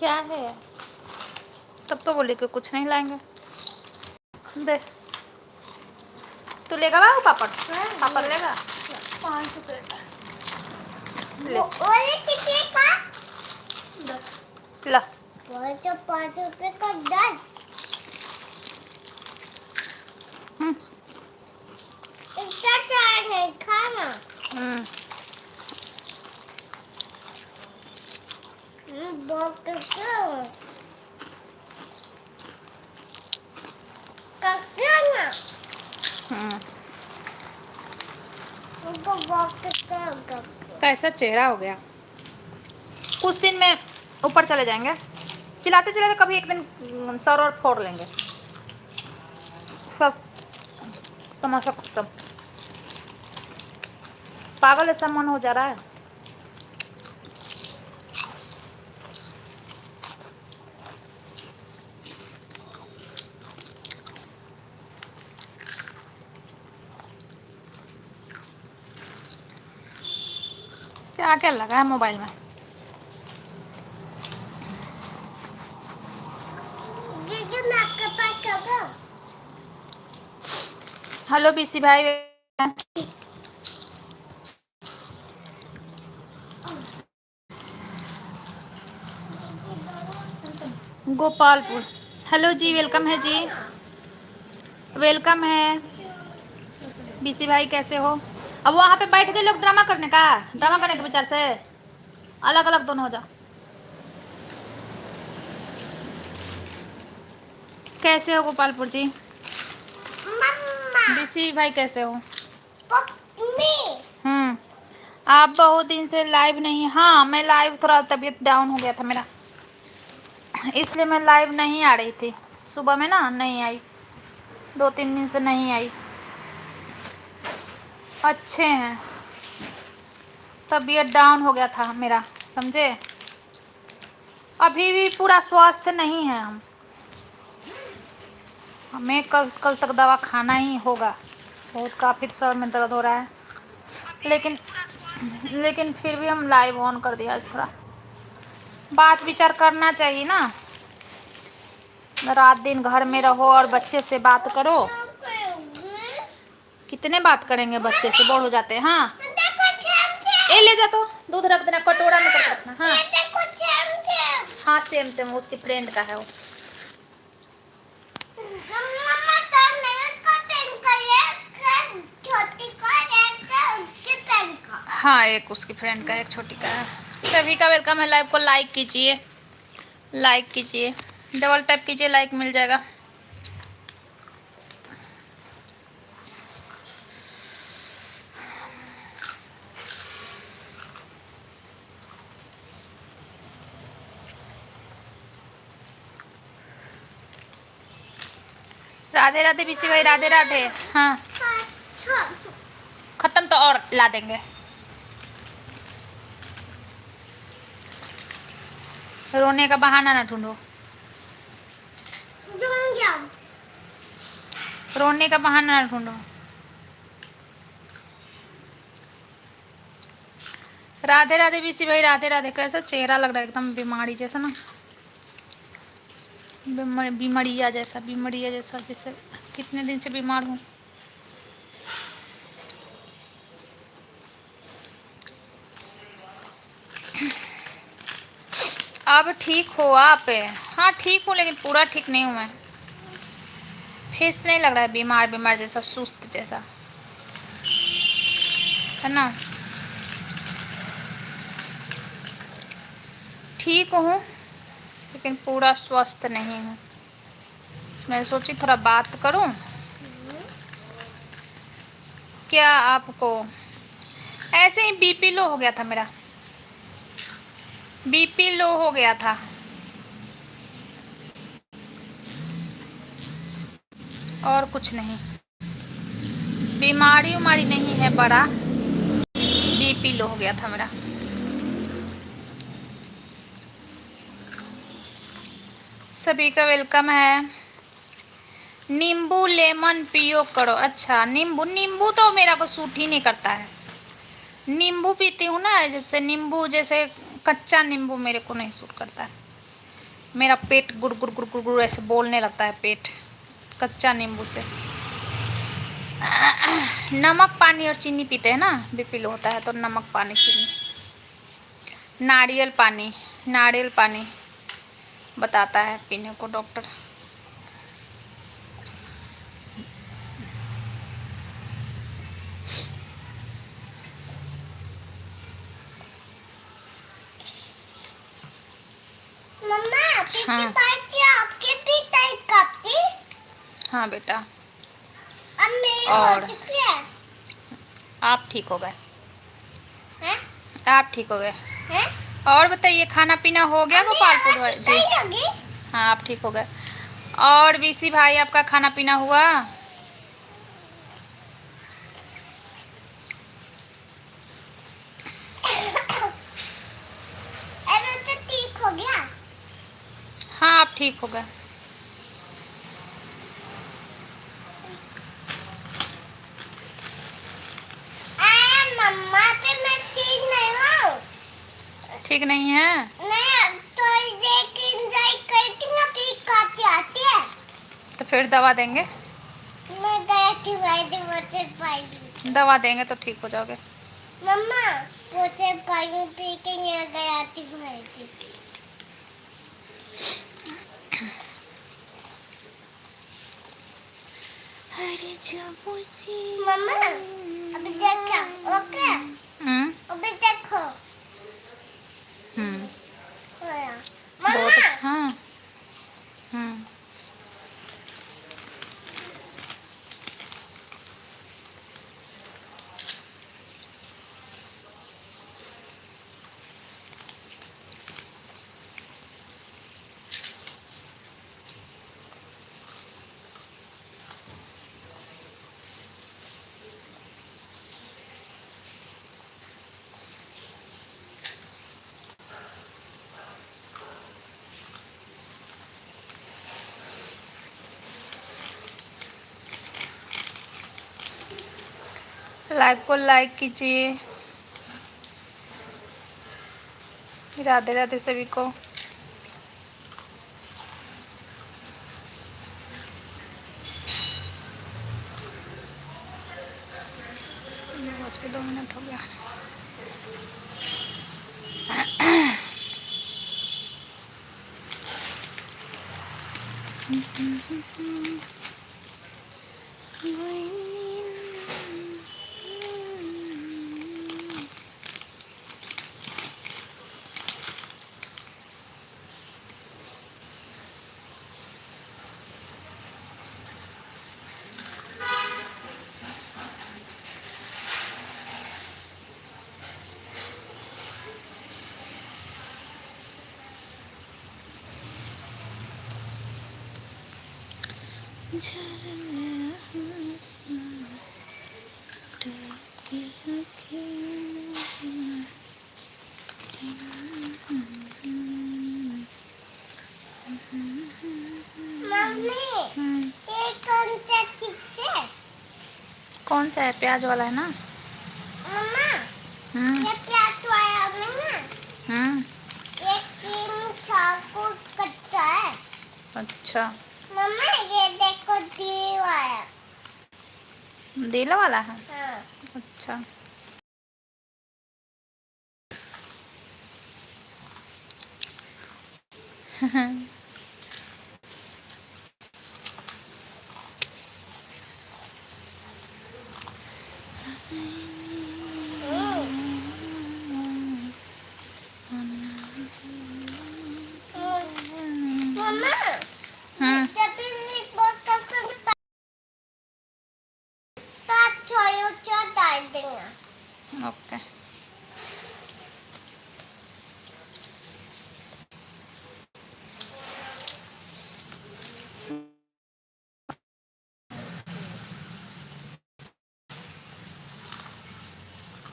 क्या है? तब तो बोले कि कुछ नहीं लाएंगे। दे तू लेगा बाबू पापड़? पापड़ लेगा? 5 रुपये ले। कितने का? 10 ला। 5 रुपये का 10। इतना चाय नहीं खाना। बहुत कैसा चेहरा हो गया। कुछ दिन में ऊपर चले जाएंगे, चिल्लाते चिल्लाते कभी एक दिन सर और फोड़ लेंगे, सब तमाशा खत्म। पागल ऐसा मन हो जा रहा है। क्या क्या लगा है मोबाइल में? हेलो बीसी भाई। गोपालपुर। हेलो जी, वेलकम है जी, वेलकम है बीसी भाई, कैसे हो? अब वहाँ पे बैठ के लोग ड्रामा करने के विचार से अलग अलग दोनों हो जाओ। कैसे हो गोपालपुर जी? बीसी भाई कैसे हो? आप बहुत दिन से लाइव नहीं। हाँ मैं लाइव, थोड़ा तबीयत डाउन हो गया था मेरा, इसलिए मैं लाइव नहीं आ रही थी। सुबह में ना नहीं आई, 2-3 दिन से नहीं आई। अच्छे हैं, तबीयत डाउन हो गया था मेरा, समझे? अभी भी पूरा स्वस्थ नहीं है हम, हमें कल तक दवा खाना ही होगा। बहुत काफ़ी सर में दर्द हो रहा है, लेकिन फिर भी हम लाइव ऑन कर दिया। आज थोड़ा बात विचार करना चाहिए ना, रात दिन घर में रहो और बच्चे से बात करो। कितने बात करेंगे, बच्चे से बोर हो जाते हैं। हाँ ये ले जा, तो दूध रख देना, कटोरा में कर रखना। हाँ हाँ सेम उसकी फ्रेंड का है वो। हाँ एक उसकी फ्रेंड का, एक छोटी का है। सभी का वेलकम है। लाइव को लाइक कीजिए, लाइक कीजिए, डबल टैप कीजिए, लाइक मिल जाएगा। राधे राधे बीसी भाई, राधे राधे। हाँ खत्म तो और ला देंगे। रोने का बहाना ना ढूंढो, रोने का बहाना ना ढूंढो। राधे राधे बीसी भाई, राधे राधे। कैसा चेहरा लग रहा है, एकदम बीमारी जैसा ना, बीमारिया जैसा, जैसे कितने दिन से बीमार हूँ। अब ठीक हो आप? हाँ ठीक हूँ, लेकिन पूरा ठीक नहीं हूँ मैं। फेस नहीं लग रहा है बीमार जैसा, सुस्त जैसा, है ना? ठीक हूँ लेकिन पूरा स्वस्थ नहीं हूँ। मैं सोची थोड़ा बात करूँ। क्या आपको ऐसे ही बीपी लो हो गया था मेरा, बीपी लो हो गया था, और कुछ नहीं। बीमारी उमारी नहीं है बड़ा, बीपी लो हो गया था मेरा। सभी का वेलकम है। नींबू लेमन पियो करो। अच्छा नींबू तो मेरा को सूट ही नहीं करता है। नींबू पीती हूँ ना, जैसे नींबू, जैसे कच्चा नींबू मेरे को नहीं सूट करता है। मेरा पेट गुड़ गुड़ गुड़ गुड़ गुड़ ऐसे बोलने लगता है पेट कच्चा नींबू से। नमक पानी और चीनी पीते हैं ना, बीपी लो होता है तो नमक पानी चीनी। नारियल पानी बताता है पीने को डॉक्टर। मम्मा पीछे हाँ। बैठ के आपके भी टाइट काटती। हाँ बेटा। अब मेरी और? हो चुकी है। आप ठीक हो गए? हैं? आप ठीक हो गए? हैं? और बताइए खाना पीना हो गया गोपालपुर भाई जी? लगी? हाँ आप ठीक हो गए। और बीसी भाई आपका खाना पीना हुआ? अरे तो ठीक हो गया। हाँ आप ठीक हो गए। मम्मा पे मैं ठीक नहीं हूँ। ठीक नहीं है? नहीं तो लेकिन जाई करती ना पीठ खाती आती है। तो फिर दवा देंगे। मैं गया थी पोते पानी। दवा देंगे तो ठीक हो जाओगे। मम्मा पोते पानी पी के यहाँ गया थी भाई थी। मम्मा अभी देखो ओके। अभी देखो होया। बहुत मम्मा अच्छा। लाइव को लाइक कीजिए। राधे राधे सभी को। बज के 2 मिनट हो गया। मम्मी ये कौन सा चिप्स है? कौन सा है? प्याज वाला है ना? मम्मा हम्म ये प्याज वाला मम्मा हम्म। ये क्रीम चाकू कच्चा है। अच्छा मम्मा ये देखो दी वाला। दिल वाला है? हाँ। अच्छा मम्मा हम्म जब भी